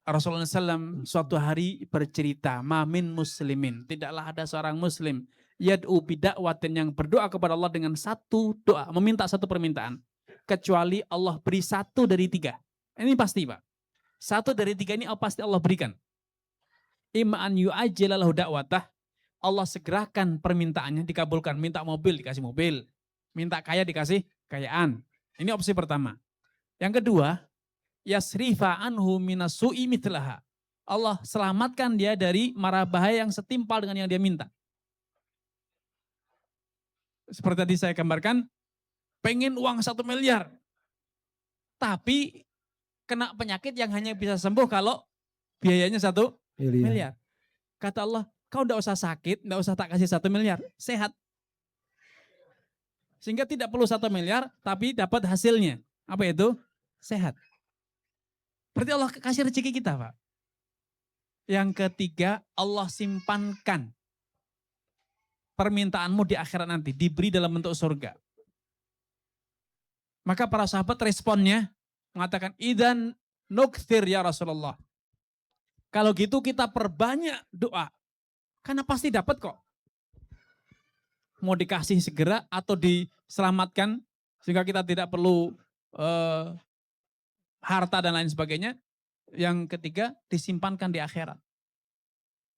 Rasulullah SAW suatu hari bercerita, "Mamin muslimin, tidaklah ada seorang muslim yad'u bida'watin yang berdoa kepada Allah dengan satu doa, meminta satu permintaan, kecuali Allah beri 1 dari 3. Ini pasti, Pak. 1 dari 3 ini pasti Allah berikan. Imma an yu'ajjilahu da'watah, Allah segerakan permintaannya, dikabulkan. Minta mobil, dikasih mobil. Minta kaya, dikasih kekayaan. Ini opsi pertama. Yang kedua, yasrifa anhu minasu'i mitlaha. Allah selamatkan dia dari mara bahaya yang setimpal dengan yang dia minta. Seperti tadi saya gambarkan, pengen uang 1 miliar. Tapi kena penyakit yang hanya bisa sembuh kalau biayanya 1 miliar. Kata Allah, kau tidak usah sakit, tidak usah tak kasih 1 miliar, sehat. Sehingga tidak perlu 1 miliar, tapi dapat hasilnya. Apa itu? Sehat. Berarti Allah kasih rezeki kita, Pak. Yang ketiga, Allah simpankan permintaanmu di akhirat nanti, diberi dalam bentuk surga. Maka para sahabat responnya mengatakan, idan nukthir ya Rasulullah. Kalau gitu kita perbanyak doa. Karena pasti dapat kok. Mau dikasih segera atau diselamatkan sehingga kita tidak perlu harta dan lain sebagainya. Yang ketiga, disimpankan di akhirat.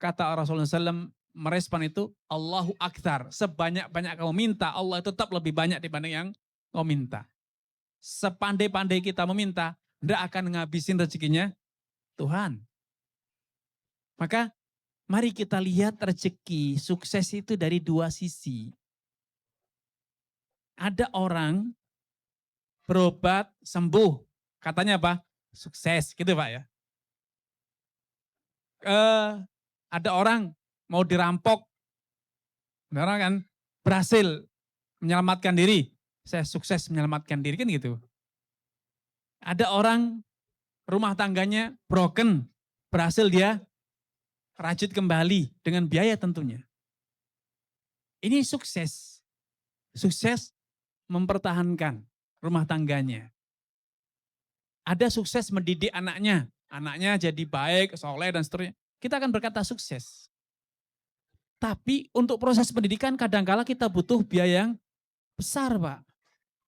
Kata Rasulullah SAW merespon itu, Allahu akthar. Sebanyak-banyak kamu minta, Allah itu tetap lebih banyak dibanding yang kau minta. Sepandai-pandai kita meminta, tidak akan ngabisin rezekinya Tuhan. Maka mari kita lihat rezeki, sukses itu dari 2 sisi. Ada orang berobat, sembuh. Katanya apa? Sukses, gitu Pak ya. Ada orang mau dirampok. Ada orang kan berhasil menyelamatkan diri. Saya sukses menyelamatkan diri, kan gitu. Ada orang rumah tangganya broken, berhasil dia rajut kembali dengan biaya tentunya. Ini sukses. Sukses mempertahankan rumah tangganya. Ada sukses mendidik anaknya. Anaknya jadi baik, soleh dan seterusnya. Kita akan berkata sukses. Tapi untuk proses pendidikan kadangkala kita butuh biaya yang besar Pak.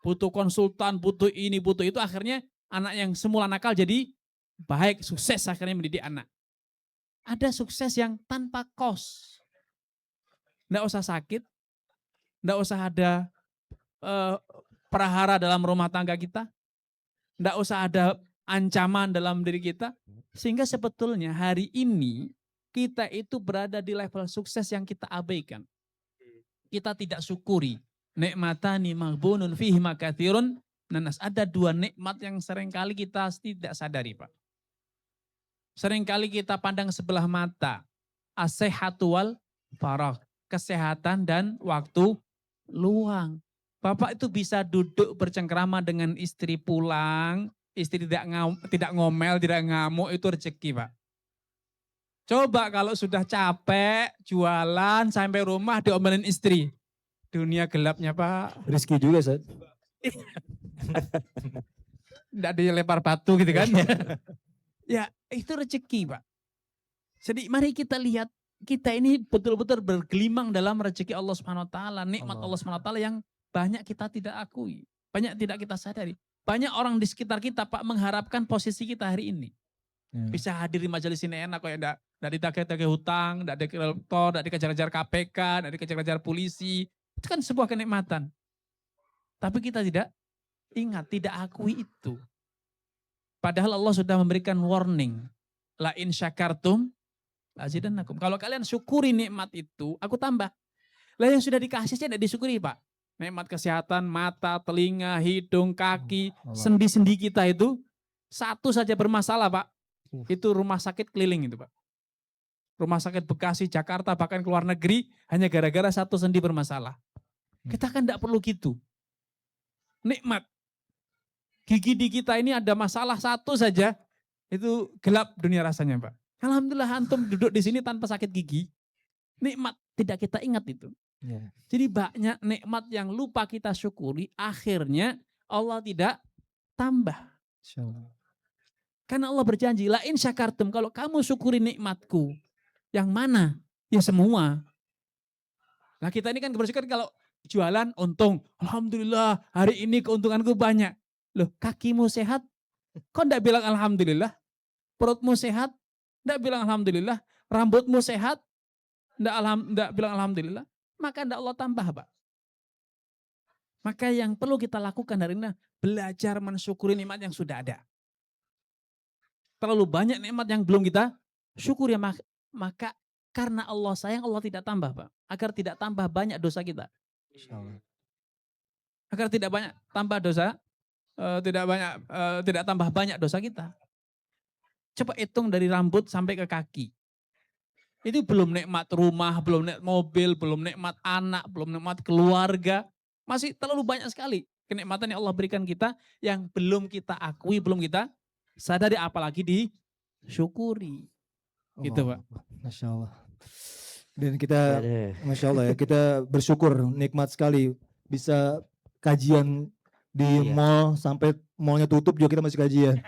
Butuh konsultan, butuh ini, butuh itu. Akhirnya anak yang semula nakal jadi baik, sukses akhirnya mendidik anak. Ada sukses yang tanpa kos. Nggak usah sakit, nggak usah ada prahara dalam rumah tangga kita, nggak usah ada ancaman dalam diri kita. Sehingga sebetulnya hari ini kita itu berada di level sukses yang kita abaikan. Kita tidak syukuri. Nikmatani maghbunun fihi makathirun nanas. Ada dua nikmat yang seringkali kita tidak sadari Pak. Seringkali kita pandang sebelah mata. As-sihhatu wal faragh. Kesehatan dan waktu luang. Bapak itu bisa duduk bercengkrama dengan istri pulang. Istri tidak ngomel, tidak ngamuk, itu rezeki Pak. Coba kalau sudah capek, jualan, sampai rumah diomelin istri. Dunia gelapnya Pak. Rizki juga Ustaz. Tidak dilempar batu gitu kan. Ya itu rezeki Pak. Jadi mari kita lihat, kita ini betul-betul bergelimang dalam rezeki Allah Subhanahu wa taala, nikmat Allah Subhanahu wa taala yang banyak kita tidak akui, banyak tidak kita sadari. Banyak orang di sekitar kita Pak mengharapkan posisi kita hari ini. Bisa hadir di majelis ini enak kok ya, enggak ditagih-tagih hutang, enggak dikoruptor, enggak dikejar-kejar KPK, enggak dikejar-kejar polisi. Itu kan sebuah kenikmatan. Tapi kita tidak ingat, tidak akui itu. Padahal Allah sudah memberikan warning. La in syakartum azidannakum. Kalau kalian syukuri nikmat itu, aku tambah. Lah yang sudah dikasih saya tidak disyukuri Pak. Nikmat kesehatan, mata, telinga, hidung, kaki, sendi-sendi kita itu satu saja bermasalah Pak. Itu rumah sakit keliling itu Pak. Rumah sakit Bekasi, Jakarta, bahkan ke luar negeri hanya gara-gara satu sendi bermasalah. Kita kan tidak perlu gitu. Nikmat. Gigi di kita ini ada masalah satu saja, itu gelap dunia rasanya Pak. Alhamdulillah antum duduk di sini tanpa sakit gigi. Nikmat, tidak kita ingat itu. Jadi banyak nikmat yang lupa kita syukuri, akhirnya Allah tidak tambah. Karena Allah berjanji, la in syakartum, kalau kamu syukuri nikmatku, yang mana? Ya semua. Nah kita ini kan bersyukur kalau jualan untung. Alhamdulillah hari ini keuntunganku banyak. Loh kakimu sehat, kok enggak bilang alhamdulillah? Perutmu sehat, enggak bilang alhamdulillah? Rambutmu sehat, enggak bilang alhamdulillah? Maka enggak Allah tambah Pak. Maka yang perlu kita lakukan hari ini, belajar mensyukuri nikmat yang sudah ada. Terlalu banyak nikmat yang belum kita syukuri, maka karena Allah sayang, Allah tidak tambah Pak. Agar tidak tambah banyak dosa kita. Agar tidak banyak tambah dosa, tidak tambah banyak dosa kita. Coba hitung dari rambut sampai ke kaki. Itu belum nikmat rumah, belum nikmat mobil, belum nikmat anak, belum nikmat keluarga. Masih terlalu banyak sekali kenikmatan yang Allah berikan kita yang belum kita akui, belum kita sadari, apalagi disyukuri. Gitu Pak. Masya Allah. Dan kita, Masya Allah ya, kita bersyukur nikmat sekali bisa kajian di mall sampai mallnya tutup juga kita masih kajian.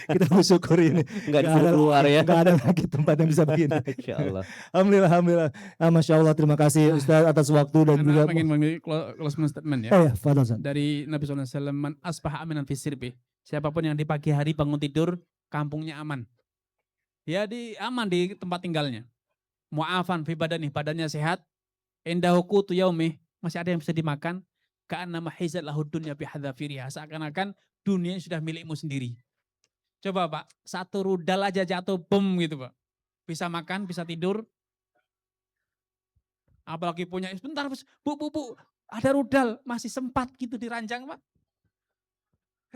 Kita bersyukur ini. Enggak disuruh keluar ya. Enggak ada lagi tempat yang bisa begini. Insya Allah. Alhamdulillah, alhamdulillah. Masya Allah, terima kasih Ustaz atas waktu dan juga. Ingin mengambil closing statement ya. Ya, Fadal Ustaz. Dari Nabi SAW, man asbaha aminan fi sirbi. Siapapun yang di pagi hari bangun tidur, kampungnya aman. Ya aman di tempat tinggalnya. Mu'afan fi badani, badannya sehat. Indahu tu yaumih, masih ada yang bisa dimakan. Ka'anna mahizat lahu dunya bihadzafiriha. Seakan-akan dunia sudah milikmu sendiri. Coba Pak, satu rudal aja jatuh bom gitu Pak. Bisa makan, bisa tidur. Apalagi punya, sebentar Bu, Ada rudal, masih sempat gitu diranjang Pak.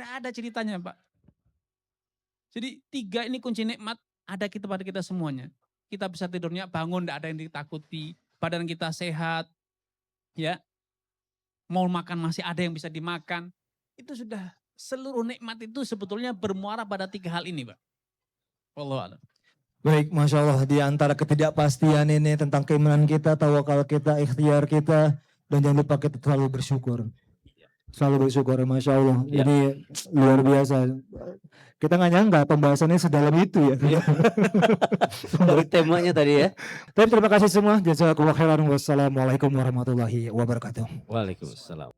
Gak ada ceritanya Pak. Jadi 3 ini kunci nikmat ada kita pada kita semuanya. Kita bisa tidurnya bangun, tidak ada yang ditakuti. Badan kita sehat, ya. Mau makan masih ada yang bisa dimakan. Itu sudah seluruh nikmat itu sebetulnya bermuara pada 3 hal ini Pak. Wallahu a'lam. Baik, Masya Allah, di antara ketidakpastian ini tentang keimanan kita, tawakal kita, ikhtiar kita, dan jangan lupa kita selalu bersyukur. Selalu bersyukur, Masya Allah. Ya. Ini luar biasa. Kita nggak nyangka pembahasannya sedalam itu ya. Dari temanya tadi ya. Tapi terima kasih semua. Jazakallahu khairan. Wassalamualaikum warahmatullahi wabarakatuh. Waalaikumsalam.